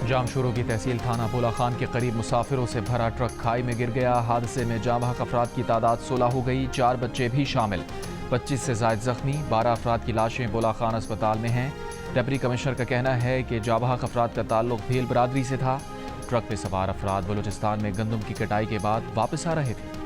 جامشورو کی تحصیل تھانہ بولا خان کے قریب مسافروں سے بھرا ٹرک کھائی میں گر گیا۔ حادثے میں جاں بحق افراد کی تعداد 16 ہو گئی، 4 بچے بھی شامل، 25 سے زائد زخمی، 12 افراد کی لاشیں بولا خان اسپتال میں ہیں۔ ڈپٹی کمشنر کا کہنا ہے کہ جاں بحق افراد کا تعلق بھیل برادری سے تھا۔ ٹرک میں سوار افراد بلوچستان میں گندم کی کٹائی کے بعد واپس آ رہے تھے۔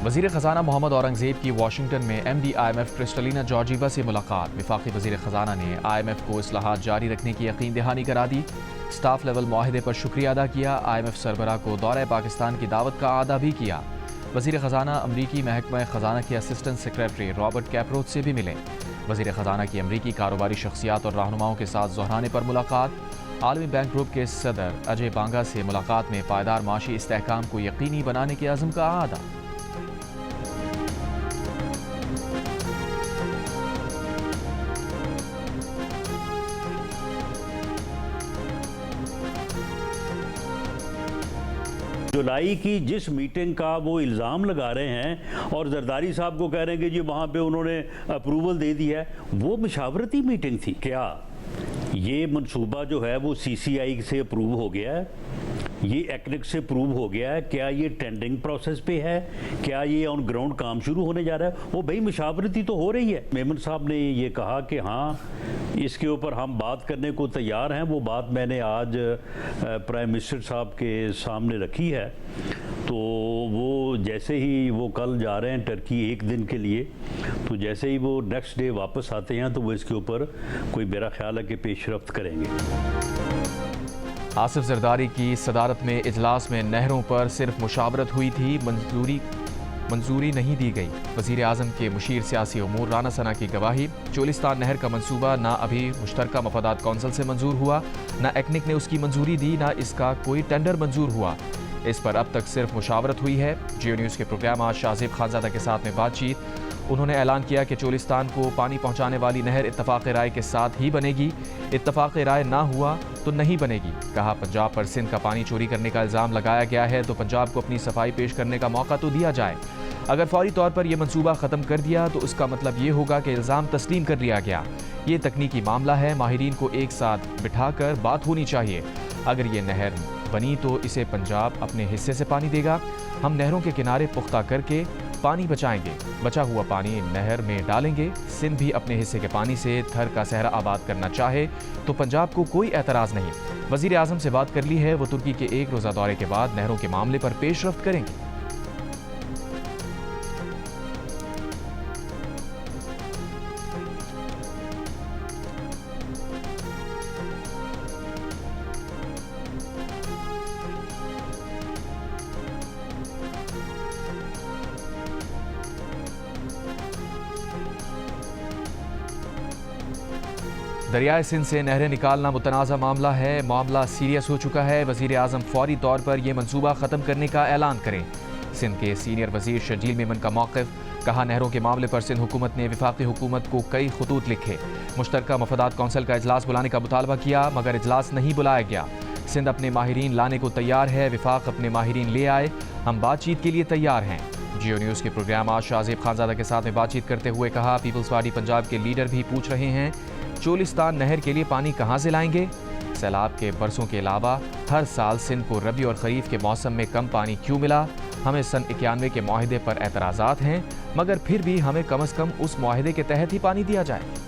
وزیر خزانہ محمد اورنگزیب کی واشنگٹن میں M D I M F Kristalina Georgieva سے ملاقات۔ وفاقی وزیر خزانہ نے آئی ایم ایف کو اصلاحات جاری رکھنے کی یقین دہانی کرا دی، سٹاف لیول معاہدے پر شکریہ ادا کیا۔ آئی ایم ایف سربراہ کو دورہ پاکستان کی دعوت کا اعادہ بھی کیا۔ وزیر خزانہ امریکی محکمہ خزانہ کے اسسٹنٹ سیکریٹری رابرٹ کیپروچ سے بھی ملے۔ وزیر خزانہ کی امریکی کاروباری شخصیات اور رہنماؤں کے ساتھ زہرانے پر ملاقات۔ عالمی بینک گروپ کے صدر اجے بانگا سے ملاقات میں پائیدار معاشی استحکام کو یقینی بنانے کے عزم کا اعادہ۔ جولائی کی جس میٹنگ کا وہ الزام لگا رہے ہیں اور زرداری صاحب کو کہہ رہے ہیں کہ جی وہاں پہ انہوں نے اپروول دے دی ہے، وہ مشاورتی میٹنگ تھی کیا؟ یہ منصوبہ جو ہے وہ سی سی آئی سے اپروو ہو گیا ہے، یہ ایکنک سے اپروو ہو گیا ہے، کیا یہ ٹینڈرنگ پروسیس پہ ہے، کیا یہ آن گراؤنڈ کام شروع ہونے جا رہا ہے؟ وہ بھائی مشاورتی تو ہو رہی ہے۔ میمن صاحب نے یہ کہا کہ ہاں اس کے اوپر ہم بات کرنے کو تیار ہیں، وہ بات میں نے آج پرائم منسٹر صاحب کے سامنے رکھی ہے، تو وہ جیسے ہی وہ کل جا رہے ہیں ٹرکی ایک دن کے لیے، تو جیسے ہی وہ نیکسٹ ڈے واپس آتے ہیں تو وہ اس کے اوپر کوئی میرا خیال ہے کہ پیش رفت کریں گے۔ آصف زرداری کی صدارت میں اجلاس میں نہروں پر صرف مشاورت ہوئی تھی، منظوری نہیں دی گئی۔ وزیر اعظم کے مشیر سیاسی امور رانا ثنا کی گواہی، چولستان نہر کا منصوبہ نہ ابھی مشترکہ مفادات کونسل سے منظور ہوا، نہ ایکنک نے اس کی منظوری دی، نہ اس کا کوئی ٹینڈر منظور ہوا، اس پر اب تک صرف مشاورت ہوئی ہے۔ جیو نیوز کے پروگرام آج شاہزیب خانزادہ کے ساتھ میں بات چیت، انہوں نے اعلان کیا کہ چولستان کو پانی پہنچانے والی نہر اتفاق رائے کے ساتھ ہی بنے گی، اتفاق رائے نہ ہوا تو نہیں بنے گی۔ کہا پنجاب پر سندھ کا پانی چوری کرنے کا الزام لگایا گیا ہے تو پنجاب کو اپنی صفائی پیش کرنے کا موقع تو دیا جائے۔ اگر فوری طور پر یہ منصوبہ ختم کر دیا تو اس کا مطلب یہ ہوگا کہ الزام تسلیم کر لیا گیا۔ یہ تکنیکی معاملہ ہے، ماہرین کو ایک ساتھ بٹھا کر بات ہونی چاہیے۔ اگر یہ نہر بنی تو اسے پنجاب اپنے حصے سے پانی دے گا، ہم نہروں کے کنارے پختہ کر کے پانی بچائیں گے، بچا ہوا پانی نہر میں ڈالیں گے۔ سندھ بھی اپنے حصے کے پانی سے تھر کا صحرا آباد کرنا چاہے تو پنجاب کو کوئی اعتراض نہیں۔ وزیر اعظم سے بات کر لی ہے، وہ ترکی کے 1 روزہ دورے کے بعد نہروں کے معاملے پر پیش رفت کریں گے۔ دریائے سندھ سے نہریں نکالنا متنازع معاملہ ہے، معاملہ سیریس ہو چکا ہے۔ وزیر اعظم فوری طور پر یہ منصوبہ ختم کرنے کا اعلان کریں۔ سندھ کے سینئر وزیر شرجیل میمن کا موقف، کہا نہروں کے معاملے پر سندھ حکومت نے وفاقی حکومت کو کئی خطوط لکھے، مشترکہ مفادات کونسل کا اجلاس بلانے کا مطالبہ کیا مگر اجلاس نہیں بلایا گیا۔ سندھ اپنے ماہرین لانے کو تیار ہے، وفاق اپنے ماہرین لے آئے، ہم بات چیت کے لیے تیار ہیں۔ جیو نیوز کے پروگرام آج شاہزیب خانزادہ کے ساتھ میں بات چیت کرتے ہوئے کہا پیپلز پارٹی پنجاب کے لیڈر بھی پوچھ رہے ہیں چولستان نہر کے لیے پانی کہاں سے لائیں گے؟ سیلاب کے برسوں کے علاوہ ہر سال سندھ کو ربیع اور خریف کے موسم میں کم پانی کیوں ملا؟ ہمیں سن 91 کے معاہدے پر اعتراضات ہیں مگر پھر بھی ہمیں کم از کم اس معاہدے کے تحت ہی پانی دیا جائے۔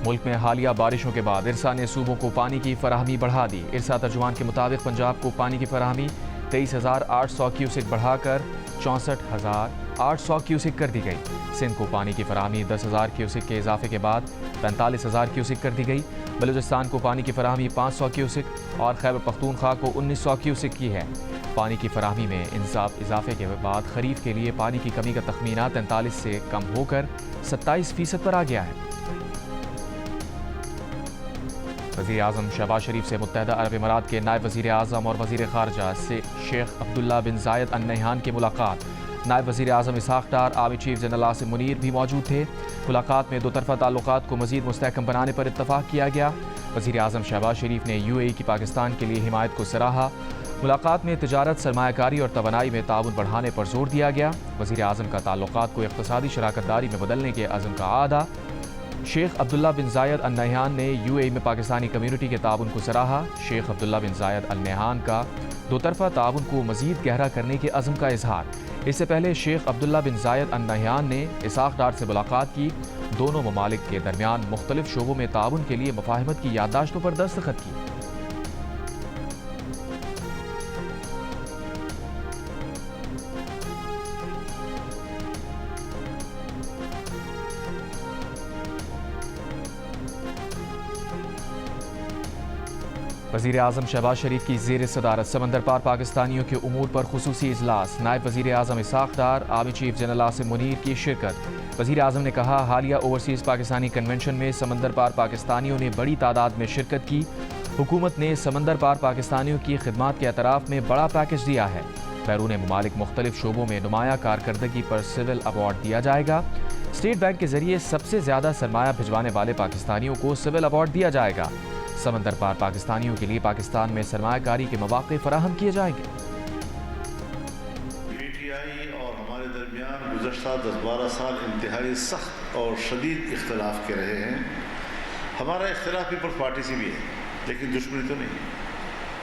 ملک میں حالیہ بارشوں کے بعد ارسا نے صوبوں کو پانی کی فراہمی بڑھا دی۔ ارسا ترجمان کے مطابق پنجاب کو پانی کی فراہمی 23,800 کیوسک بڑھا کر 64,800 کیوسک کر دی گئی۔ سندھ کو پانی کی فراہمی 10,000 کیوسک کے اضافے کے بعد 45,000 کیوسک کر دی گئی۔ بلوچستان کو پانی کی فراہمی 500 کیوسک اور خیبر پختونخوا کو 1,900 کیوسک کی ہے۔ پانی کی فراہمی میں اضافے کے بعد خریف کے لیے پانی کی کمی کا تخمینہ 43 سے کم ہو کر 27% پر آ گیا ہے۔ وزیر اعظم شہباز شریف سے متحدہ عرب امارات کے نائب وزیر اعظم اور وزیر خارجہ سے شیخ عبداللہ بن زائد ال نہیان کی ملاقات۔ نائب وزیر اعظم Ishaq Dar, army chief general Asim Munir بھی موجود تھے۔ ملاقات میں دو طرفہ تعلقات کو مزید مستحکم بنانے پر اتفاق کیا گیا۔ وزیر اعظم شہباز شریف نے UAE کی پاکستان کے لیے حمایت کو سراہا۔ ملاقات میں تجارت، سرمایہ کاری اور توانائی میں تعاون بڑھانے پر زور دیا گیا۔ وزیر اعظم کا تعلقات کو اقتصادی شراکت داری میں بدلنے کے عزم کا اعادہ۔ شیخ عبداللہ بن زائد ال نہیان نے UAE میں پاکستانی کمیونٹی کے تعاون کو سراہا۔ شیخ عبداللہ بن زائد ال نہیان کا دو طرفہ تعاون کو مزید گہرا کرنے کے عزم کا اظہار۔ اس سے پہلے شیخ عبداللہ بن زائد ال نہیان نے اسحاق ڈار سے ملاقات کی۔ دونوں ممالک کے درمیان مختلف شعبوں میں تعاون کے لیے مفاہمت کی یادداشتوں پر دستخط کی۔ وزیر اعظم شہباز شریف کی زیر صدارت سمندر پار پاکستانیوں کے امور پر خصوصی اجلاس۔ نائب وزیر اعظم Ishaq Dar, army chief general Asim Munir کی شرکت۔ وزیر اعظم نے کہا، حالیہ اوورسیز پاکستانی کنونشن میں سمندر پار پاکستانیوں نے بڑی تعداد میں شرکت کی۔ حکومت نے سمندر پار پاکستانیوں کی خدمات کے اعتراف میں بڑا پیکج دیا ہے۔ بیرون ممالک مختلف شعبوں میں نمایاں کارکردگی پر سول ایوارڈ دیا جائے گا۔ اسٹیٹ بینک کے ذریعے سب سے زیادہ سرمایہ بھجوانے والے پاکستانیوں کو سول ایوارڈ دیا جائے گا۔ سمندر پار پاکستانیوں کے لیے پاکستان میں سرمایہ کاری کے مواقع فراہم کیے جائیں گے۔ PTI اور ہمارے درمیان گزشتہ 10-12 سال انتہائی سخت اور شدید اختلاف کے رہے ہیں۔ ہمارا اختلاف پیپلز پارٹی سے بھی ہے لیکن دشمنی تو نہیں۔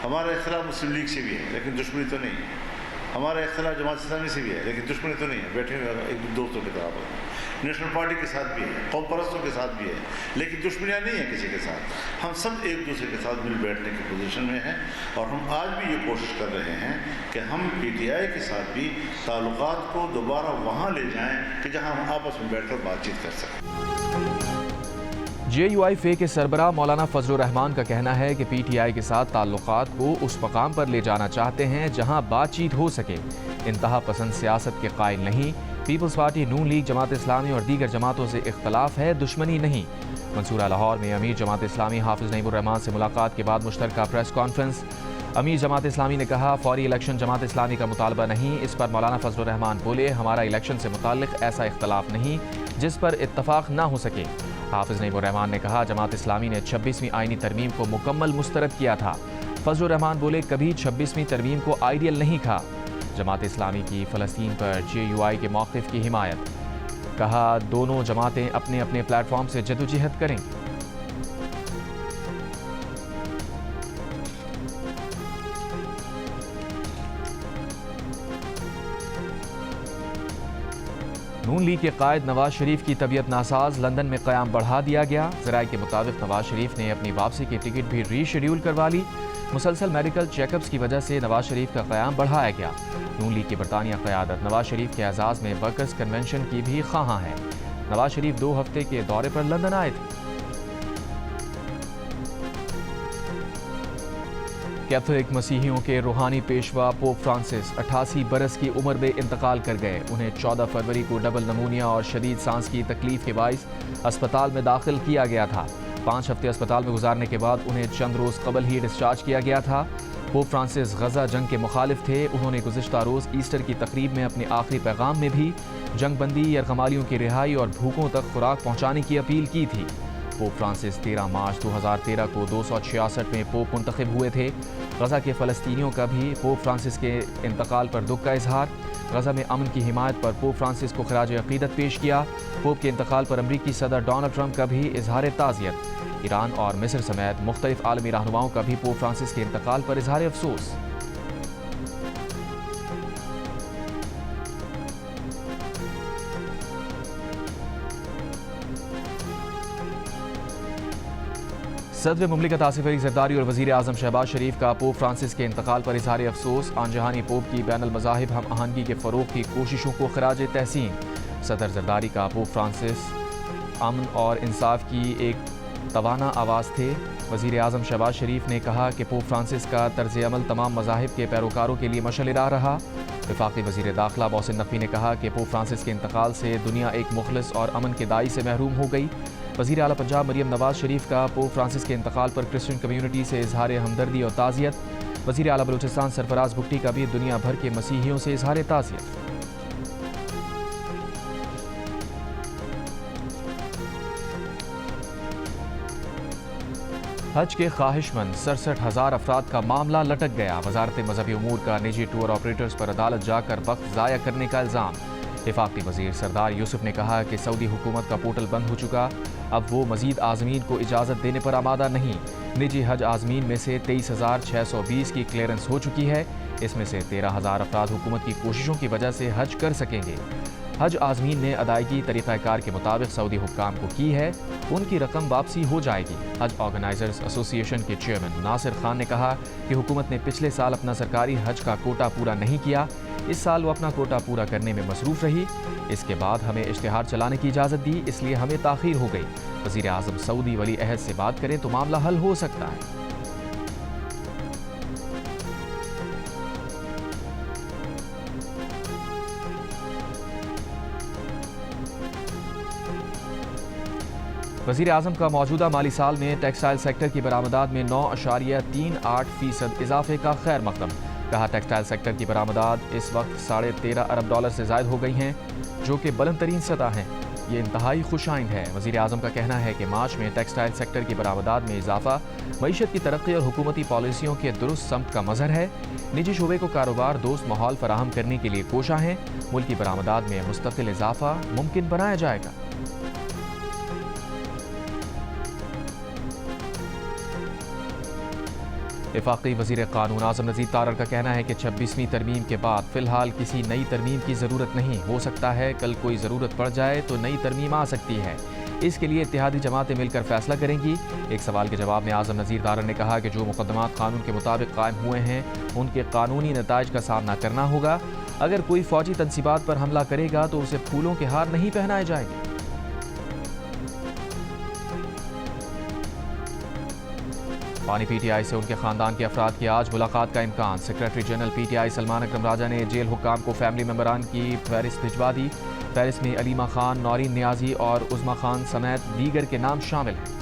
ہمارا اختلاف مسلم لیگ سے بھی ہے لیکن دشمنی تو نہیں۔ ہمارا اختلاف جماعت اسلامی سے بھی ہے لیکن دشمنی تو نہیں ہے۔ بیٹھے ہوئے ایک دوستوں کے طرح پر نیشنل پارٹی کے ساتھ بھی ہے، قوم پرستوں کے ساتھ بھی ہے، لیکن دشمنیاں نہیں ہیں کسی کے ساتھ۔ ہم سب ایک دوسرے کے ساتھ مل بیٹھنے کی پوزیشن میں ہیں اور ہم آج بھی یہ کوشش کر رہے ہیں کہ ہم PTI کے ساتھ بھی تعلقات کو دوبارہ وہاں لے جائیں کہ جہاں ہم آپس میں بیٹھ کر بات چیت کر سکیں۔ JUI کے سربراہ مولانا فضل الرحمان کا کہنا ہے کہ PTI کے ساتھ تعلقات کو اس مقام پر لے جانا چاہتے ہیں جہاں بات چیت ہو سکے۔ انتہا پسند سیاست کے قائل نہیں۔ پیپلز پارٹی، نون لیگ، جماعت اسلامی اور دیگر جماعتوں سے اختلاف ہے، دشمنی نہیں۔ منصورہ لاہور میں امیر جماعت اسلامی حافظ نعیم الرحمان سے ملاقات کے بعد مشترکہ پریس کانفرنس۔ امیر جماعت اسلامی نے کہا، فوری الیکشن جماعت اسلامی کا مطالبہ نہیں۔ اس پر مولانا فضل الرحمان بولے، ہمارا الیکشن سے متعلق ایسا اختلاف نہیں جس پر اتفاق نہ ہو سکے۔ حافظ نعیم الرحمان نے کہا، جماعت اسلامی نے 26ویں آئینی ترمیم کو مکمل مسترد کیا تھا۔ فضل الرحمان بولے، کبھی 26ویں ترمیم کو آئیڈیل نہیں کہا۔ جماعت اسلامی کی فلسطین پر JUI کے موقف کی حمایت۔ کہا، دونوں جماعتیں اپنے اپنے پلیٹ فارم سے جدوجہد کریں گی۔ نون لیگ کے قائد نواز شریف کی طبیعت ناساز، لندن میں قیام بڑھا دیا گیا۔ ذرائع کے مطابق نواز شریف نے اپنی واپسی کی ٹکٹ بھی ری شیڈیول کروا لی۔ مسلسل میڈیکل چیک اپس کی وجہ سے نواز شریف کا قیام بڑھایا گیا۔ نون لیگ کی برطانیہ قیادت نواز شریف کے اعزاز میں ورکرز کنونشن کی بھی خواہاں ہے۔ نواز شریف 2 ہفتے کے دورے پر لندن آئے تھے۔ کیتھولک مسیحیوں کے روحانی پیشوا پوپ فرانسس 88 برس کی عمر میں انتقال کر گئے۔ انہیں 14 فروری کو ڈبل نمونیا اور شدید سانس کی تکلیف کے باعث اسپتال میں داخل کیا گیا تھا۔ 5 ہفتے اسپتال میں گزارنے کے بعد انہیں چند روز قبل ہی ڈسچارج کیا گیا تھا۔ پوپ فرانسس غزہ جنگ کے مخالف تھے۔ انہوں نے گزشتہ روز ایسٹر کی تقریب میں اپنے آخری پیغام میں بھی جنگ بندی، یرغمالیوں کی رہائی اور بھوکوں تک خوراک پہنچانے کی اپیل کی تھی۔ پوپ فرانسس 13 مارچ 2013 کو 266 میں پوپ منتخب ہوئے تھے۔ غزہ کے فلسطینیوں کا بھی پوپ فرانسس کے انتقال پر دکھ کا اظہار۔ غزہ میں امن کی حمایت پر پوپ فرانسس کو خراج عقیدت پیش کیا۔ پوپ کے انتقال پر امریکی صدر ڈونلڈ ٹرمپ کا بھی اظہار تعزیت۔ ایران اور مصر سمیت مختلف عالمی رہنماؤں کا بھی پوپ فرانسس کے انتقال پر اظہار افسوس۔ صدر مملکت آصف علی زرداری اور وزیر اعظم شہباز شریف کا پوپ فرانسس کے انتقال پر اظہار افسوس۔ آن جہانی پوپ کی بین المذاہب ہم آہنگی کے فروغ کی کوششوں کو خراج تحسین۔ صدر زرداری کا پوپ فرانسس امن اور انصاف کی ایک توانا آواز تھے۔ وزیر اعظم شہباز شریف نے کہا کہ پوپ فرانسس کا طرز عمل تمام مذاہب کے پیروکاروں کے لیے مشعل راہ رہا۔ وفاقی وزیر داخلہ محسن نقوی نے کہا کہ پوپ فرانسس کے انتقال سے دنیا ایک مخلص اور امن کے داعی سے محروم ہو گئی۔ وزیر اعلیٰ پنجاب مریم نواز شریف کا پوپ فرانسس کے انتقال پر کرسچن کمیونٹی سے اظہار ہمدردی اور تعزیت۔ وزیر اعلیٰ بلوچستان سرفراز بگٹی کا بھی دنیا بھر کے مسیحیوں سے اظہار تعزیت۔ حج کے خواہشمند 67,000 افراد کا معاملہ لٹک گیا. وزارت مذہبی امور کا نجی ٹور آپریٹرز پر عدالت جا کر وقت ضائع کرنے کا الزام. وفاقی وزیر سردار یوسف نے کہا کہ سعودی حکومت کا پورٹل بند ہو چکا، اب وہ مزید عازمین کو اجازت دینے پر آمادہ نہیں. نجی حج عازمین میں سے 23,620 کی کلیئرنس ہو چکی ہے. اس میں سے 13,000 افراد حکومت کی کوششوں کی وجہ سے حج کر سکیں گے. حج عازمین نے ادائیگی طریقہ کار کے مطابق سعودی حکام کو کی ہے، ان کی رقم واپسی ہو جائے گی. حج آرگنائزرز ایسوسی ایشن کے چیئرمین ناصر خان نے کہا کہ حکومت نے پچھلے سال اپنا سرکاری حج کا کوٹا پورا نہیں کیا، اس سال وہ اپنا کوٹا پورا کرنے میں مصروف رہی. اس کے بعد ہمیں اشتہار چلانے کی اجازت دی، اس لیے ہمیں تاخیر ہو گئی. وزیر اعظم سعودی ولی عہد سے بات کریں تو معاملہ حل ہو سکتا ہے. وزیر اعظم کا موجودہ مالی سال میں ٹیکسٹائل سیکٹر کی برآمدات میں 9.38% اضافے کا خیر مقدم. کہا ٹیکسٹائل سیکٹر کی برآمدات اس وقت $13.5 ارب سے زائد ہو گئی ہیں، جو کہ بلند ترین سطح ہیں. یہ انتہائی خوش آئند ہے. وزیر اعظم کا کہنا ہے کہ مارچ میں ٹیکسٹائل سیکٹر کی برآمدات میں اضافہ معیشت کی ترقی اور حکومتی پالیسیوں کے درست سمت کا مظہر ہے. نجی شعبے کو کاروبار دوست ماحول فراہم کرنے کے لیے کوشاں ہیں. ملکی برآمدات میں مستقل اضافہ ممکن بنایا جائے گا. وفاقی وزیر قانون اعظم نذیر تارڑ کا کہنا ہے کہ 26ویں ترمیم کے بعد فی الحال کسی نئی ترمیم کی ضرورت نہیں. ہو سکتا ہے کل کوئی ضرورت پڑ جائے تو نئی ترمیم آ سکتی ہے. اس کے لیے اتحادی جماعتیں مل کر فیصلہ کریں گی. ایک سوال کے جواب میں اعظم نذیر تارڑ نے کہا کہ جو مقدمات قانون کے مطابق قائم ہوئے ہیں ان کے قانونی نتائج کا سامنا کرنا ہوگا. اگر کوئی فوجی تنصیبات پر حملہ کرے گا تو اسے پھولوں کے ہار نہیں پہنائے جائیں گے. پانی پی ٹی آئی سے ان کے خاندان کے افراد کی آج ملاقات کا امکان. Secretary general P T I Salman Akram Raja نے جیل حکام کو فیملی ممبران کی فہرست بھجوا دی. فہرست میں علیمہ خان، نورین نیازی اور عظمی خان سمیت دیگر کے نام شامل ہیں.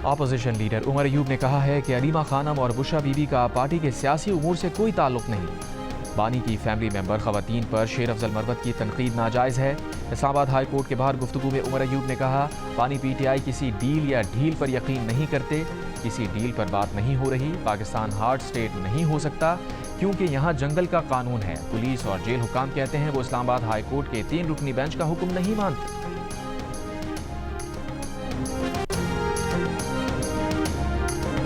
اپوزیشن لیڈر عمر ایوب نے کہا ہے کہ علیمہ خانم اور بشرا بی بی کا پارٹی کے سیاسی امور سے کوئی تعلق نہیں. بانی کی فیملی ممبر خواتین پر شیر افضل مروت کی تنقید ناجائز ہے. اسلام آباد ہائی کورٹ کے باہر گفتگو میں عمر ایوب نے کہا بانی پی ٹی آئی کسی ڈیل یا ڈھیل پر یقین نہیں کرتے. کسی ڈیل پر بات نہیں ہو رہی. پاکستان ہارڈ سٹیٹ نہیں ہو سکتا کیونکہ یہاں جنگل کا قانون ہے. پولیس اور جیل حکام کہتے ہیں وہ اسلام آباد ہائی کورٹ کے 3 رکنی بینچ کا حکم نہیں مانتے.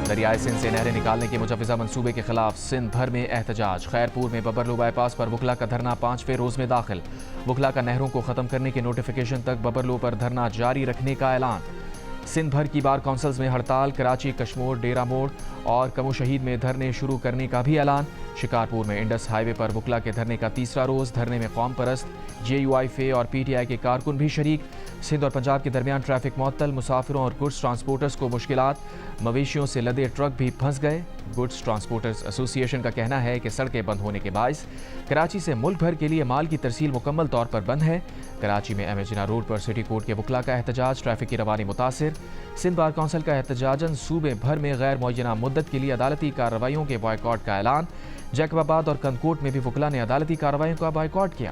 دریائے سندھ سے نہریں نکالنے کے مجوزہ منصوبے کے خلاف سندھ بھر میں احتجاج. خیرپور میں ببرلو بائی پاس پر وکلا کا دھرنا 5ویں روز میں داخل. وکلا کا نہروں کو ختم کرنے کے نوٹیفیکیشن تک ببرلو پر دھرنا جاری رکھنے کا اعلان. سندھ بھر کی بار کونسلز میں ہڑتال. کراچی، کشمور، ڈیرہ موڑ اور کمو شہید میں دھرنے شروع کرنے کا بھی اعلان. شکارپور میں انڈس ہائی وے پر وکلا کے دھرنے کا تیسرا روز. دھرنے میں قوم پرست، جے یو آئی فے اور پی ٹی آئی کے کارکن بھی شریک. سندھ اور پنجاب کے درمیان ٹریفک معطل. مسافروں اور گڈس ٹرانسپورٹرز کو مشکلات. مویشیوں سے لدے ٹرک بھی پھنس گئے. گڈس ٹرانسپورٹرز ایسوسی ایشن کا کہنا ہے کہ سڑکیں بند ہونے کے باعث کراچی سے ملک بھر کے لیے مال کی ترسیل مکمل طور پر بند ہے. کراچی میں ایم اے جناح روڈ پر سٹی کورٹ کے وکلا کا احتجاج. ٹریفک کی روانی متاثر. سندھ بار کونسل کا احتجاجاً صوبے بھر میں غیر معینہ مدت کے لیے عدالتی کارروائیوں کے بائیکاٹ کا اعلان. جیکب آباد اور کنکوٹ میں بھی وکلا نے عدالتی کارروائیوں کا بائیکاٹ کیا.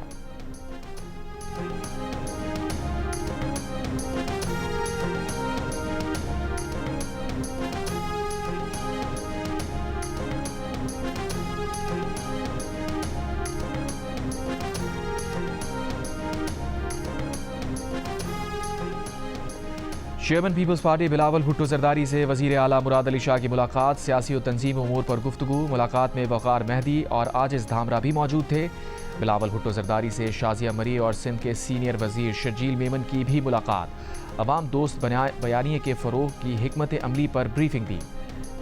چیئرمین پیپلز پارٹی بلاول بھٹو زرداری سے وزیر اعلیٰ مراد علی شاہ کی ملاقات. سیاسی و تنظیمی امور پر گفتگو. ملاقات میں وقار مہدی اور عاجز دھامرا بھی موجود تھے. بلاول بھٹو زرداری سے شازیہ مری اور سندھ کے سینئر وزیر شرجیل میمن کی بھی ملاقات. عوام دوست بیانیے کے فروغ کی حکمت عملی پر بریفنگ دی.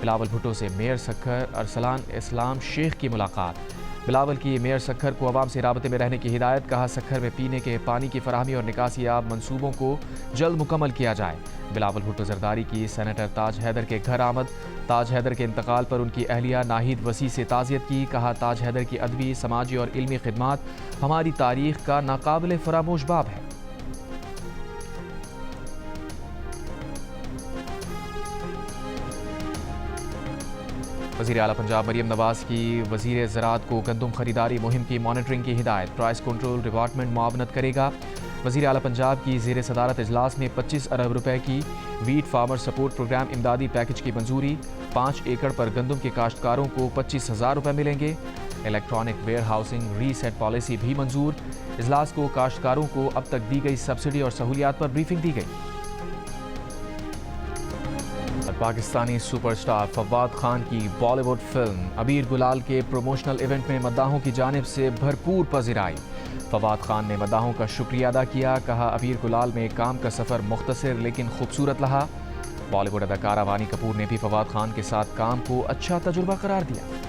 بلاول بھٹو سے میئر سکھر ارسلان اسلام شیخ کی ملاقات. بلاول کی میئر سکھر کو عوام سے رابطے میں رہنے کی ہدایت. کہا سکھر میں پینے کے پانی کی فراہمی اور نکاسی آب منصوبوں کو جلد مکمل کیا جائے. بلاول بھٹو زرداری کی سینیٹر تاج حیدر کے گھر آمد. تاج حیدر کے انتقال پر ان کی اہلیہ ناہید وسیع سے تعزیت کی. کہا تاج حیدر کی ادبی، سماجی اور علمی خدمات ہماری تاریخ کا ناقابل فراموش باب ہے. وزیر اعلیٰ پنجاب مریم نواز کی وزیر زراعت کو گندم خریداری مہم کی مانیٹرنگ کی ہدایت. پرائس کنٹرول ڈپارٹمنٹ معاونت کرے گا. وزیر اعلیٰ پنجاب کی زیر صدارت اجلاس میں 25 ارب روپے کی ویٹ فارمر سپورٹ پروگرام امدادی پیکج کی منظوری 5 ایکڑ پر گندم کے کاشتکاروں کو 25,000 روپے ملیں گے electronic warehousing receipt policy بھی منظور اجلاس کو کاشتکاروں کو اب تک دی گئی سبسڈی اور سہولیات پر بریفنگ دی گئی پاکستانی سپر سٹار فواد خان کی بالی ووڈ فلم ابیر گلال کے پروموشنل ایونٹ میں مداحوں کی جانب سے بھرپور پذیرائی فواد خان نے مداحوں کا شکریہ ادا کیا کہا ابیر گلال میں کام کا سفر مختصر لیکن خوبصورت رہا بالی ووڈ اداکارہ وانی کپور نے بھی فواد خان کے ساتھ کام کو اچھا تجربہ قرار دیا